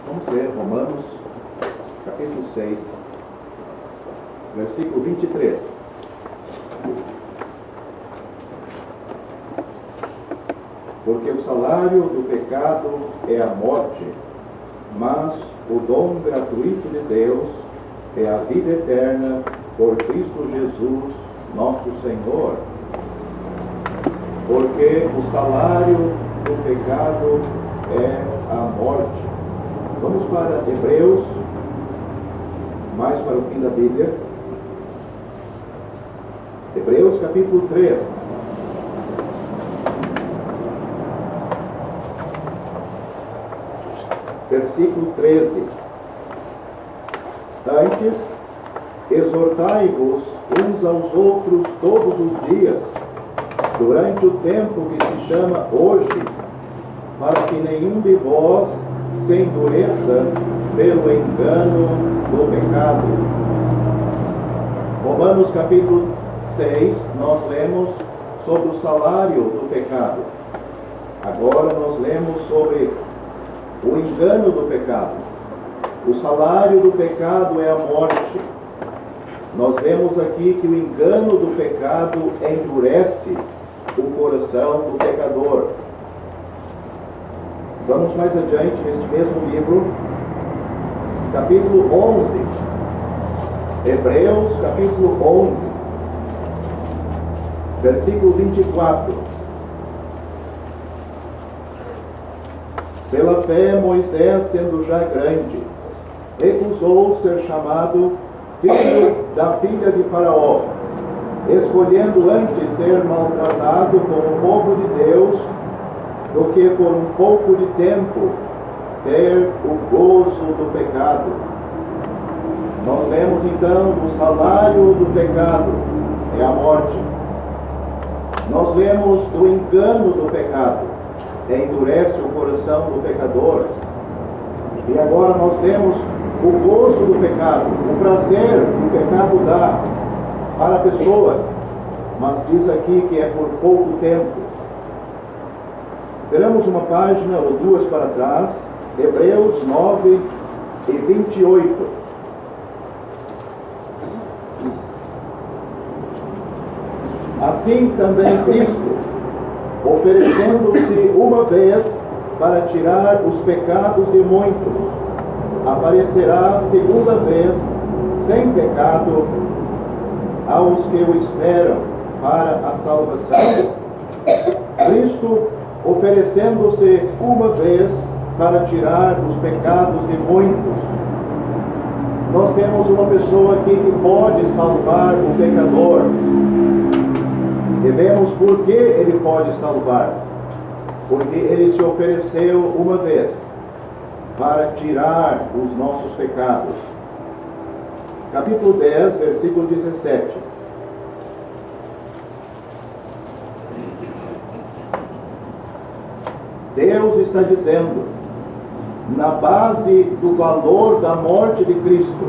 Vamos ler Romanos, capítulo 6, versículo 23. Porque o salário do pecado é a morte, mas o dom gratuito de Deus é a vida eterna por Cristo Jesus, nosso Senhor. Porque o salário do pecado é a morte. Vamos para Hebreus, mais para o fim da Bíblia. Hebreus capítulo 3. Versículo 13. Antes, exortai-vos uns aos outros todos os dias, durante o tempo que se chama hoje, para que nenhum de vós se endureça pelo engano do pecado. Romanos capítulo 6, nós lemos sobre o salário do pecado. Agora nós lemos sobre o engano do pecado. O salário do pecado é a morte. Nós vemos aqui que o engano do pecado endurece o coração do pecador. Vamos mais adiante neste mesmo livro, capítulo 11. Hebreus, capítulo 11, versículo 24. Pela fé, Moisés, sendo já grande, recusou ser chamado filho da filha de Faraó, escolhendo antes ser maltratado com o povo de Deus, do que por um pouco de tempo ter o gozo do pecado. Nós lemos então o salário do pecado é a morte. Nós lemos do engano do pecado, endurece o coração do pecador. E agora nós temos o gozo do pecado, o prazer que o pecado dá para a pessoa, mas diz aqui que é por pouco tempo. Veremos uma página ou duas para trás, Hebreus 9 e 28. Assim também Cristo, oferecendo-se uma vez para tirar os pecados de muitos, aparecerá segunda vez, sem pecado, aos que o esperam para a salvação. Cristo, oferecendo-se uma vez para tirar os pecados de muitos. Nós temos uma pessoa aqui que pode salvar o pecador. E vemos por que ele pode salvar. Porque ele se ofereceu uma vez para tirar os nossos pecados. Capítulo 10, versículo 17. Deus está dizendo, na base do valor da morte de Cristo,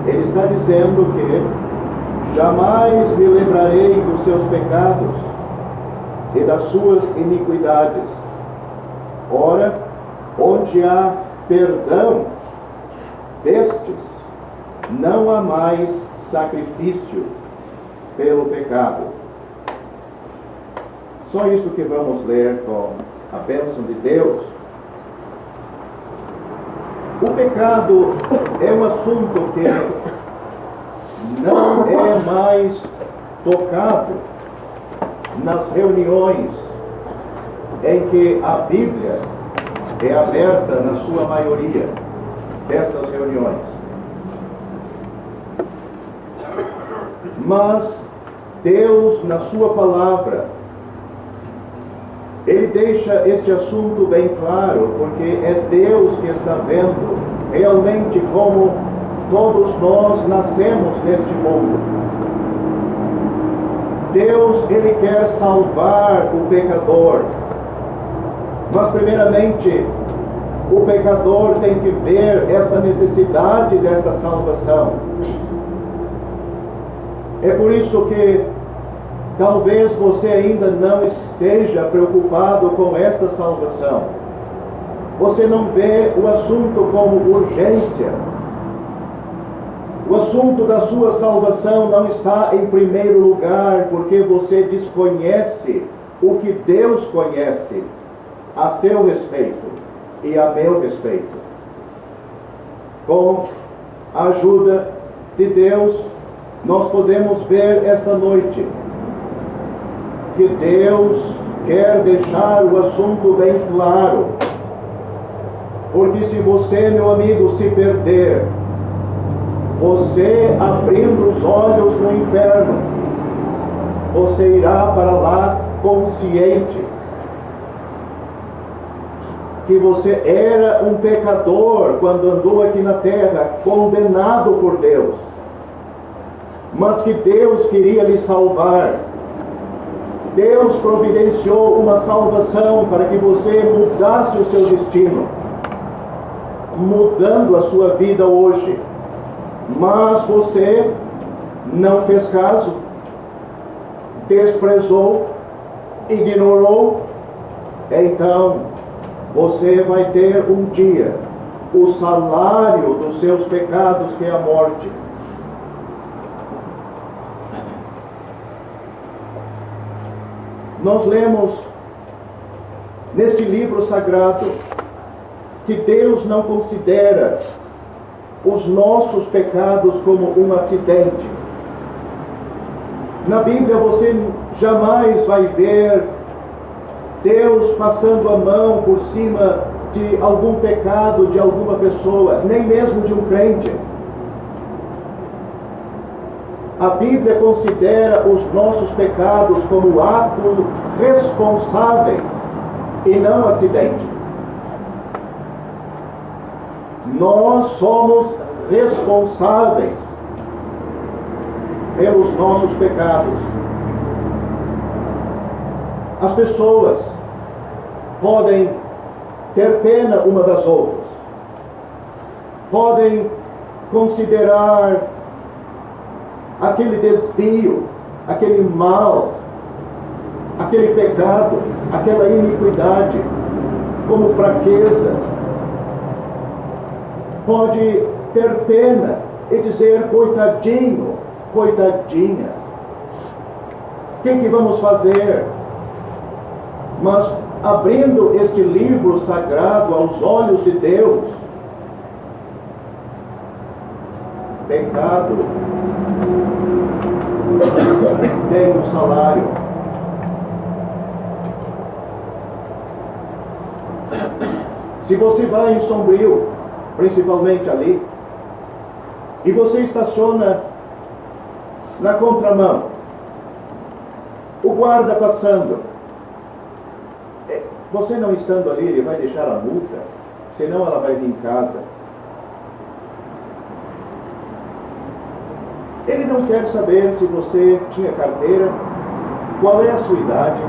Ele está dizendo que jamais me lembrarei dos seus pecados e das suas iniquidades. Ora, onde há perdão destes, não há mais sacrifício pelo pecado. Só isso que vamos ler com a bênção de Deus. O pecado é um assunto que não é mais tocado nas reuniões em que a Bíblia é aberta na sua maioria destas reuniões. Mas Deus, na sua palavra, Ele deixa este assunto bem claro, porque é Deus que está vendo realmente como todos nós nascemos neste mundo. Deus, Ele quer salvar o pecador. Mas primeiramente, o pecador tem que ver esta necessidade desta salvação. É por isso que talvez você ainda não esteja preocupado com esta salvação. Você não vê o assunto como urgência. O assunto da sua salvação não está em primeiro lugar, porque você desconhece o que Deus conhece a seu respeito e a meu respeito. Com a ajuda de Deus, nós podemos ver esta noite que Deus quer deixar o assunto bem claro. Porque se você, meu amigo, se perder, você abrindo os olhos no inferno, você irá para lá consciente que você era um pecador quando andou aqui na terra, condenado por Deus, mas que Deus queria lhe salvar. Deus providenciou uma salvação para que você mudasse o seu destino, mudando a sua vida hoje. Mas você não fez caso, desprezou, ignorou. Então você vai ter um dia o salário dos seus pecados, que é a morte. Nós lemos neste livro sagrado que Deus não considera os nossos pecados como um acidente. Na Bíblia você jamais vai ver Deus passando a mão por cima de algum pecado de alguma pessoa, nem mesmo de um crente. A Bíblia considera os nossos pecados como atos responsáveis e não acidente. Nós somos responsáveis pelos nossos pecados. As pessoas podem ter pena uma das outras, podem considerar aquele desvio, aquele mal, aquele pecado, aquela iniquidade como fraqueza. Pode ter pena e dizer: coitadinho, coitadinha, o que vamos fazer? Mas abrindo este livro sagrado aos olhos de Deus, pecado tem um salário. Se você vai em Sombrio, principalmente ali, e você estaciona na contramão, o guarda passando, você não estando ali, ele vai deixar a multa, senão ela vai vir em casa. Ele não quer saber se você tinha carteira, qual é a sua idade,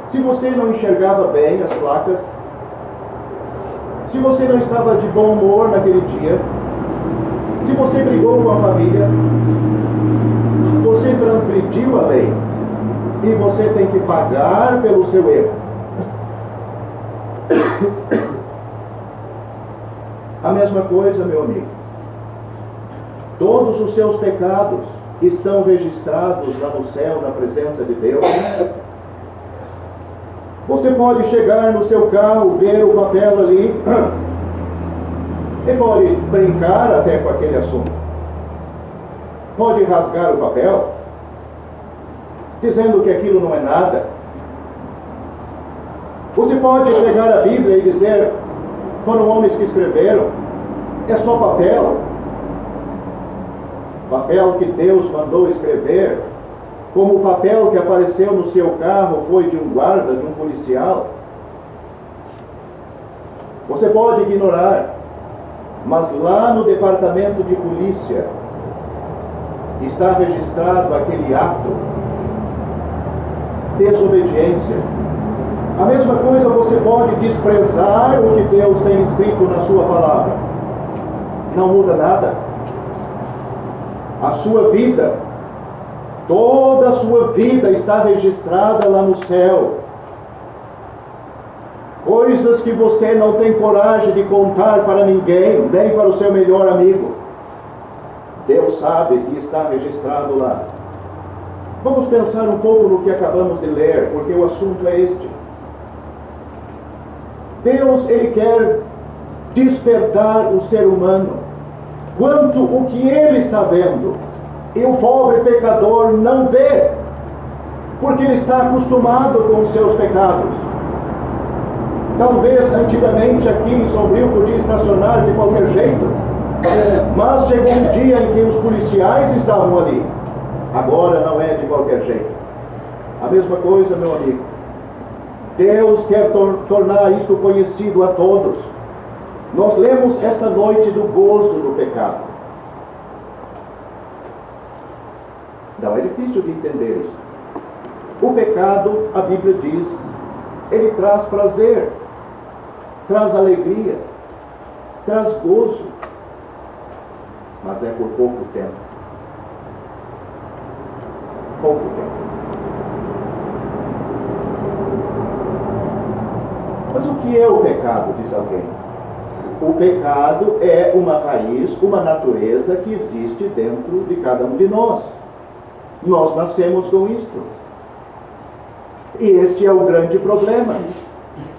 se você não enxergava bem as placas, se você não estava de bom humor naquele dia, se você brigou com a família, você transgrediu a lei e você tem que pagar pelo seu erro. A mesma coisa, meu amigo. Todos os seus pecados estão registrados lá no céu, na presença de Deus. Você pode chegar no seu carro, ver o papel ali, e pode brincar até com aquele assunto. Pode rasgar o papel, dizendo que aquilo não é nada. Você pode pegar a Bíblia e dizer: foram homens que escreveram, é só papel. Papel que Deus mandou escrever, como o papel que apareceu no seu carro foi de um guarda, de um policial. Você pode ignorar, mas lá no departamento de polícia está registrado aquele ato, desobediência. A mesma coisa você pode desprezar o que Deus tem escrito na sua palavra. Não muda nada. A sua vida, toda a sua vida está registrada lá no céu. coisas que você não tem coragem de contar para ninguém, nem para o seu melhor amigo. Deus sabe que está registrado lá. Vamos pensar um pouco no que acabamos de ler, porque o assunto é este. Deus, Ele quer despertar o ser humano quanto o que Ele está vendo, e o pobre pecador não vê, porque ele está acostumado com os seus pecados. Talvez antigamente aqui em Sombrio podia estacionar de qualquer jeito, mas chegou um dia em que os policiais estavam ali. Agora não é de qualquer jeito. A mesma coisa, meu amigo. Deus quer tornar isto conhecido a todos. Nós lemos esta noite do gozo do pecado. Não é difícil de entender isso. O pecado, a Bíblia diz, ele traz prazer, traz alegria, traz gozo, mas é por pouco tempo. Pouco tempo. Mas o que é o pecado, diz alguém? O pecado é uma raiz, uma natureza que existe dentro de cada um de nós. Nós nascemos com isto. E este é o grande problema.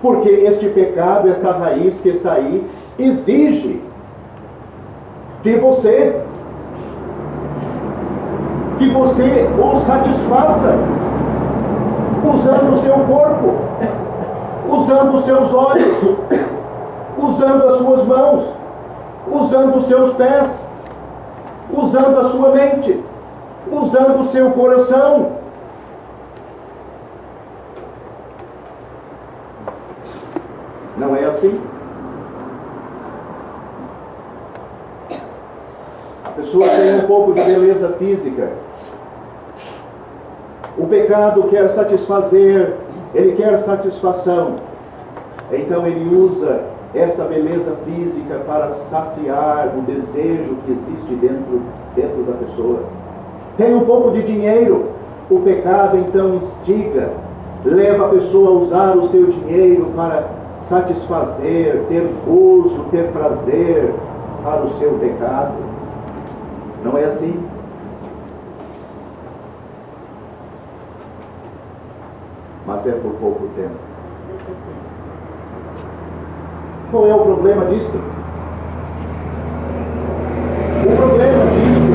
Porque este pecado, esta raiz que está aí, exige de você que você o satisfaça usando o seu corpo, usando os seus olhos, usando as suas mãos, usando os seus pés, usando a sua mente, usando o seu coração. Não é assim? A pessoa tem um pouco de beleza física. O pecado quer satisfazer, ele quer satisfação. Então ele usa esta beleza física para saciar o desejo que existe dentro da pessoa. Tem um pouco de dinheiro, o pecado então instiga, leva a pessoa a usar o seu dinheiro para satisfazer, ter gozo, ter prazer para o seu pecado. Não é assim? Mas é por pouco tempo. Qual é o problema disto? O problema disto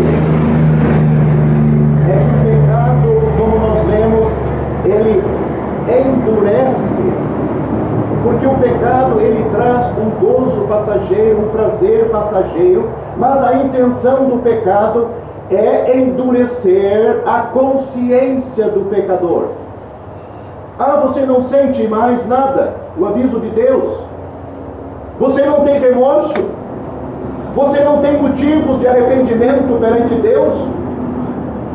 é que o pecado, como nós lemos, ele endurece. Porque o pecado, ele traz um gozo passageiro, um prazer passageiro, mas a intenção do pecado é endurecer a consciência do pecador. Ah, você não sente mais nada? O aviso de Deus. Você não tem remorso? Você não tem motivos de arrependimento perante Deus?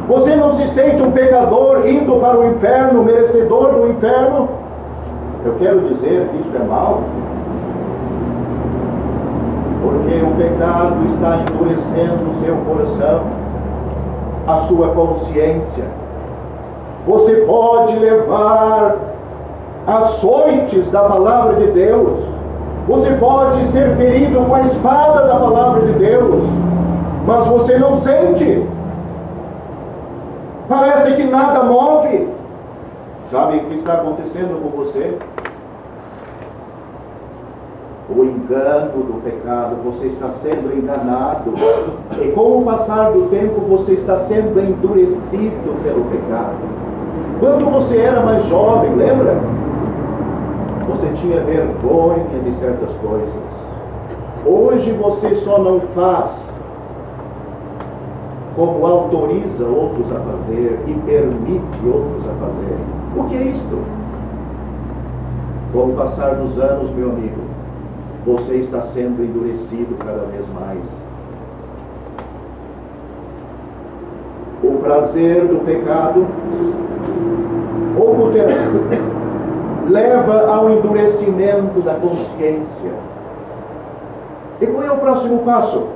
Você não se sente um pecador indo para o inferno, merecedor do inferno? Eu quero dizer que isso é mal, porque o pecado está endurecendo o seu coração, a sua consciência. Você pode levar açoites da palavra de Deus, você pode ser ferido com a espada da palavra de Deus, mas você não sente. Parece que nada move. Sabe o que está acontecendo com você? O engano do pecado, você está sendo enganado. E com o passar do tempo, você está sendo endurecido pelo pecado. Quando você era mais jovem, lembra? Você tinha vergonha de certas coisas. Hoje você só não faz como autoriza outros a fazer e permite outros a fazerem. O que é isto? Com o passar dos anos, meu amigo, você está sendo endurecido cada vez mais. O prazer do pecado, pouco tempo, leva ao endurecimento da consciência. E qual é o próximo passo?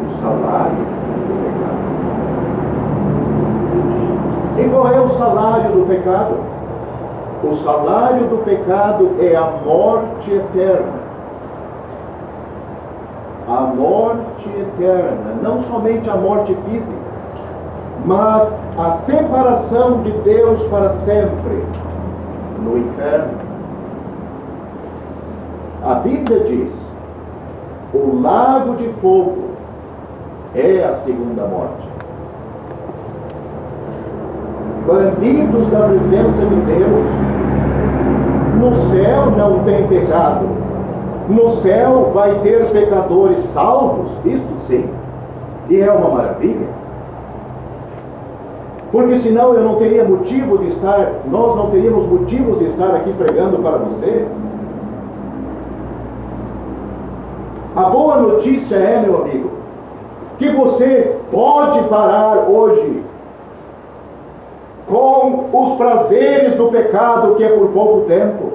O salário do pecado. E qual é o salário do pecado? O salário do pecado é a morte eterna. A morte eterna, não somente a morte física, mas a separação de Deus para sempre no inferno. A Bíblia diz: o lago de fogo é a segunda morte. Banidos da presença de Deus. No céu não tem pecado. No céu vai ter pecadores salvos, isto sim. E é uma maravilha. Porque senão eu não teria motivo de estar, nós não teríamos motivos de estar aqui pregando para você. A boa notícia é, meu amigo, que você pode parar hoje com os prazeres do pecado, que é por pouco tempo.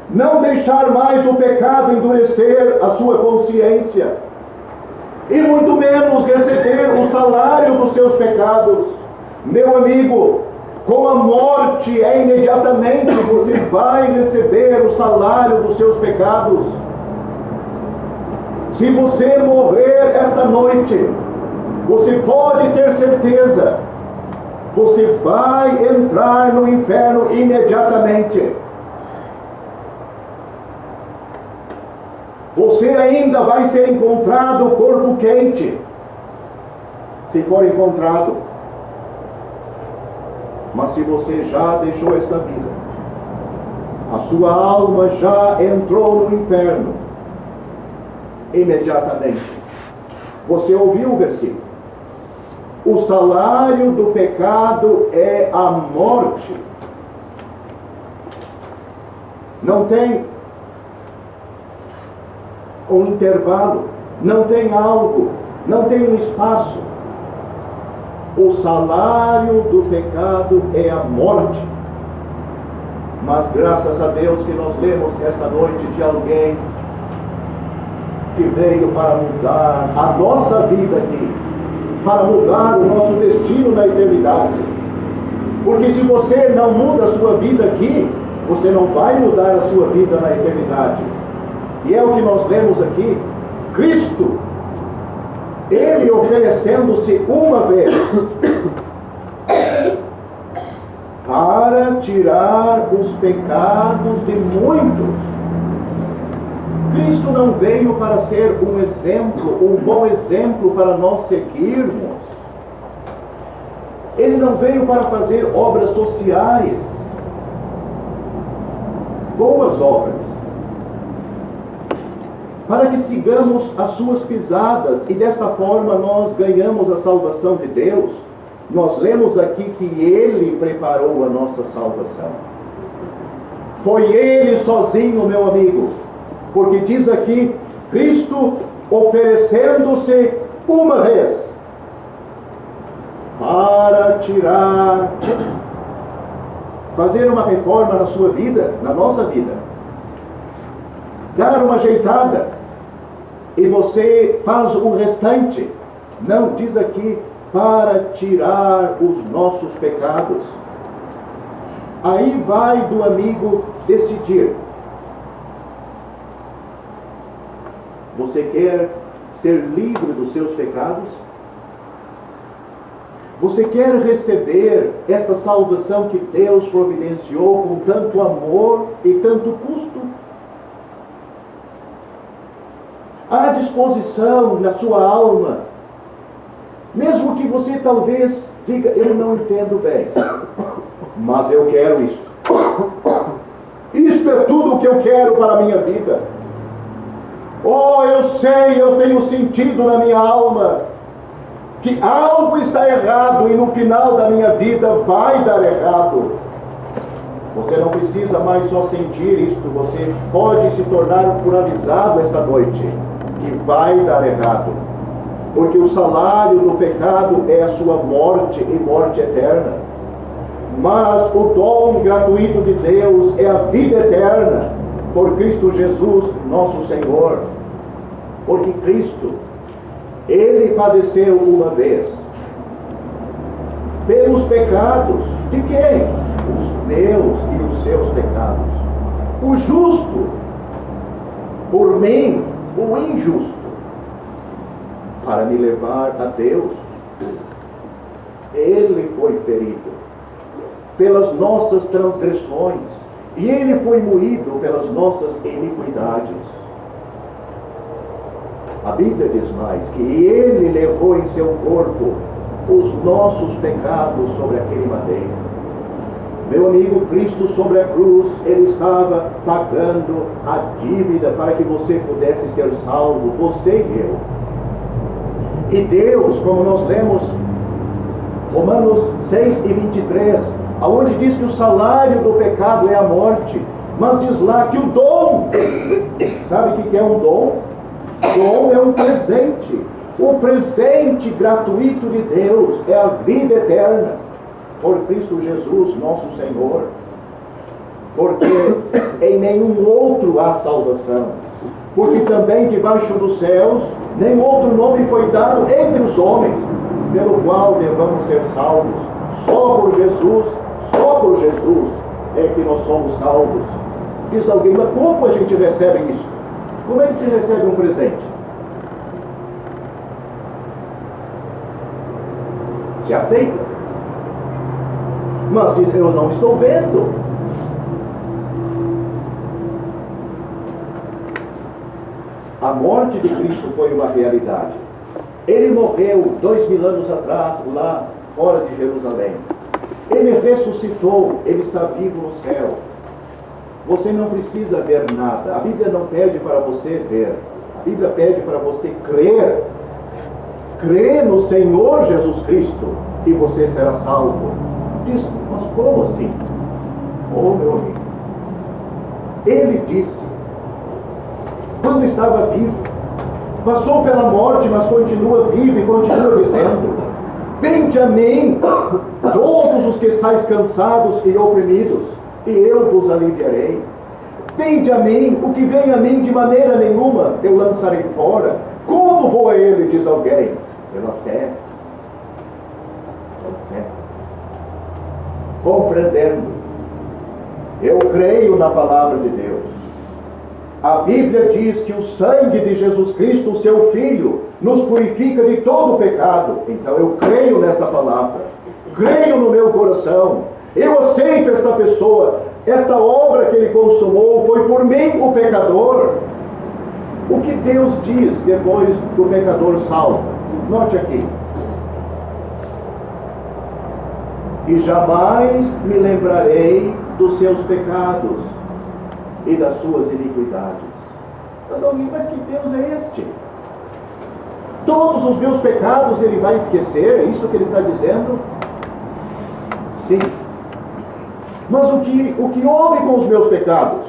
Não deixar mais o pecado endurecer a sua consciência. E muito menos receber o salário dos seus pecados. Meu amigo, com a morte é imediatamente você vai receber o salário dos seus pecados. Se você morrer esta noite, você pode ter certeza, você vai entrar no inferno imediatamente. Você ainda vai ser encontrado corpo quente, se for encontrado. Mas se você já deixou esta vida, a sua alma já entrou no inferno, imediatamente. Você ouviu o versículo? O salário do pecado é a morte. Não tem um intervalo, não tem algo, não tem um espaço. O salário do pecado é a morte. Mas graças a Deus que nós lemos esta noite de alguém que veio para mudar a nossa vida aqui, para mudar o nosso destino na eternidade. Porque se você não muda a sua vida aqui, você não vai mudar a sua vida na eternidade. E é o que nós lemos aqui. Cristo, Ele oferecendo-se uma vez para tirar os pecados de muitos. Cristo não veio para ser um exemplo, um bom exemplo para nós seguirmos. Ele não veio para fazer obras sociais, boas obras, para que sigamos as suas pisadas e desta forma nós ganhamos a salvação de Deus. Nós lemos aqui que Ele preparou a nossa salvação. Foi Ele sozinho, meu amigo. Porque diz aqui, Cristo oferecendo-se uma vez para tirar, fazer uma reforma na sua vida, na nossa vida, dar uma ajeitada, e você faz o restante. Não, diz aqui, para tirar os nossos pecados. Aí vai do amigo decidir. Você quer ser livre dos seus pecados? Você quer receber esta salvação que Deus providenciou com tanto amor e tanto custo? Há disposição na sua alma, mesmo que você talvez diga, eu não entendo bem, mas eu quero isto. Isto é tudo o que eu quero para a minha vida. Oh, eu sei, eu tenho sentido na minha alma que algo está errado e no final da minha vida vai dar errado. Você não precisa mais só sentir isto, você pode se tornar por avisado esta noite que vai dar errado. Porque o salário do pecado é a sua morte e morte eterna. Mas o dom gratuito de Deus é a vida eterna por Cristo Jesus, nosso Senhor. Porque Cristo, Ele padeceu uma vez. pelos pecados. De quem? Os meus e os seus pecados. O justo, por mim, o injusto, para me levar a Deus. Ele foi ferido pelas nossas transgressões, e Ele foi moído pelas nossas iniquidades. A Bíblia diz mais que Ele levou em seu corpo os nossos pecados sobre aquele madeiro. Meu amigo, Cristo sobre a cruz, Ele estava pagando a dívida para que você pudesse ser salvo, você e eu. E Deus, como nós lemos Romanos 6 e 23, aonde diz que o salário do pecado é a morte, mas diz lá que o dom, sabe o que é um dom? Dom é um presente. O presente gratuito de Deus é a vida eterna por Cristo Jesus, nosso Senhor. Porque em nenhum outro há salvação. Porque também debaixo dos céus nenhum outro nome foi dado entre os homens pelo qual devamos ser salvos. Só por Jesus é que nós somos salvos. Diz alguém, mas como a gente recebe isso? Como é que se recebe um presente? Se aceita. Mas diz, eu não estou vendo. A morte de Cristo foi uma realidade. Ele morreu 2000 anos atrás, lá fora de Jerusalém. Ele ressuscitou, Ele está vivo no céu. Você não precisa ver nada. A Bíblia não pede para você ver. A Bíblia pede para você crer. Crê no Senhor Jesus Cristo e você será salvo. Diz, mas como assim? Oh, meu amigo. Ele disse, quando estava vivo, passou pela morte, mas continua vivo e continua dizendo, vinde a mim, todos os que estáis cansados e oprimidos, e eu vos aliviarei. Vinde a mim, o que vem a mim de maneira nenhuma eu lançarei fora. Como vou a ele, diz alguém? Pela fé. Pela fé. Compreendendo. Eu creio na palavra de Deus. A Bíblia diz que o sangue de Jesus Cristo, o seu Filho, nos purifica de todo o pecado. Então eu creio nesta palavra. Creio no meu coração. Eu aceito esta pessoa. Esta obra que Ele consumou foi por mim, o pecador. O que Deus diz depois do pecador salvo? Note aqui. E jamais me lembrarei dos seus pecados e das suas iniquidades. Mas que Deus é este? Todos os meus pecados Ele vai esquecer? É isso que Ele está dizendo? Sim. Mas o que houve com os meus pecados?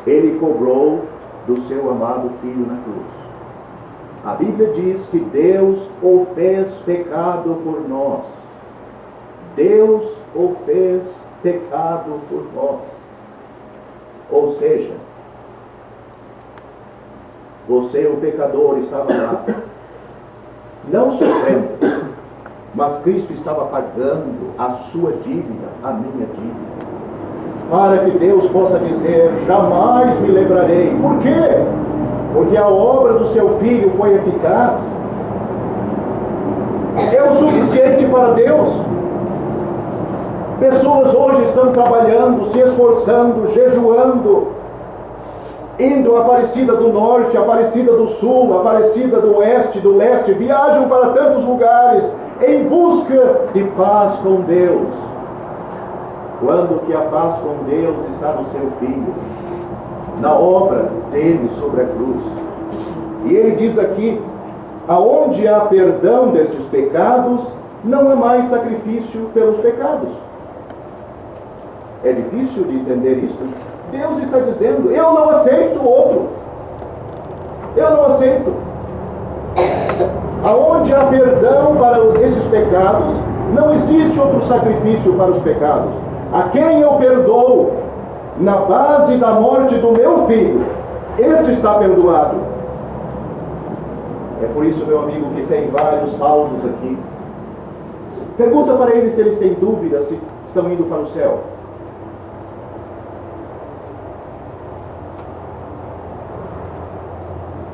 Ele cobrou do seu amado Filho na cruz. A Bíblia diz que Deus o fez pecado por nós. Deus o fez pecado por nós. Ou seja, você, o pecador, estava lá, não sofrendo, mas Cristo estava pagando a sua dívida, a minha dívida. Para que Deus possa dizer, jamais me lembrarei. Por quê? Porque a obra do seu Filho foi eficaz. É o suficiente para Deus. Pessoas hoje estão trabalhando, se esforçando, jejuando, indo a Aparecida do Norte, Aparecida do Sul, Aparecida do Oeste, do Leste, viajam para tantos lugares em busca de paz com Deus. Quando que a paz com Deus está no seu Filho, na obra dele sobre a cruz. E ele diz aqui, aonde há perdão destes pecados, não há mais sacrifício pelos pecados. É difícil de entender isso. Deus está dizendo, eu não aceito o outro. Eu não aceito. Aonde há perdão para esses pecados, não existe outro sacrifício para os pecados. A quem eu perdoo, na base da morte do meu Filho, este está perdoado. É por isso, meu amigo, que tem vários salmos aqui. Pergunta para eles se eles têm dúvida se estão indo para o céu.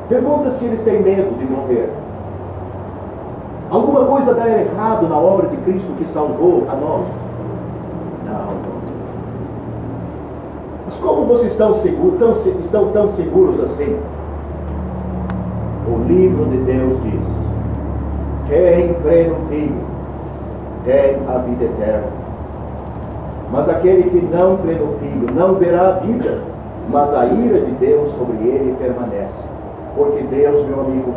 Pergunta se eles têm medo de morrer. Alguma coisa dá errado na obra de Cristo que salvou a nós? Não. Mas como vocês estão tão seguros assim? O livro de Deus diz: quem crê no Filho tem a vida eterna. Mas aquele que não crê no Filho não verá a vida, mas a ira de Deus sobre ele permanece. Porque Deus, meu amigo,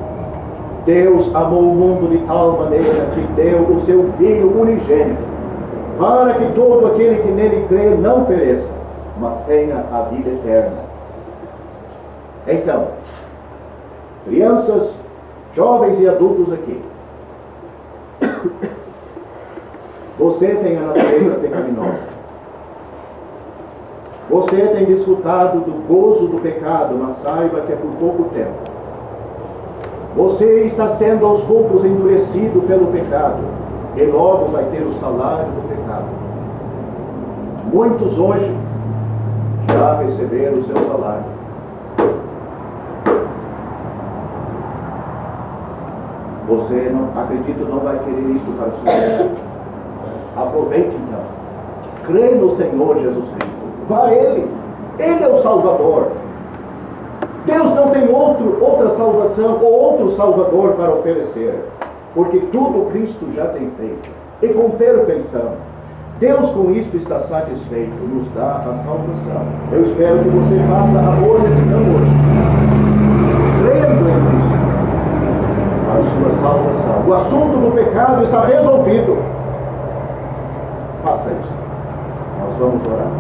Deus amou o mundo de tal maneira que deu o seu Filho unigênito, para que todo aquele que nele crê não pereça, mas tenha a vida eterna. Então, crianças, jovens e adultos aqui, você tem a natureza pecaminosa. Você tem desfrutado do gozo do pecado, mas saiba que é por pouco tempo. Você está sendo aos poucos endurecido pelo pecado, e logo vai ter o salário do pecado. Muitos hoje já receberam o seu salário. Você, não, acredito, não vai querer isso para a sua vida. Aproveite então. Crê no Senhor Jesus Cristo. Vá a Ele. Ele é o Salvador. Deus não tem outra salvação ou outro Salvador para oferecer, porque tudo Cristo já tem feito, e com perfeição. Deus com isto está satisfeito, nos dá a salvação. Eu espero que você faça a boa decisão hoje, crendo em Cristo para a sua salvação. O assunto do pecado está resolvido. Faça isso. Nós vamos orar.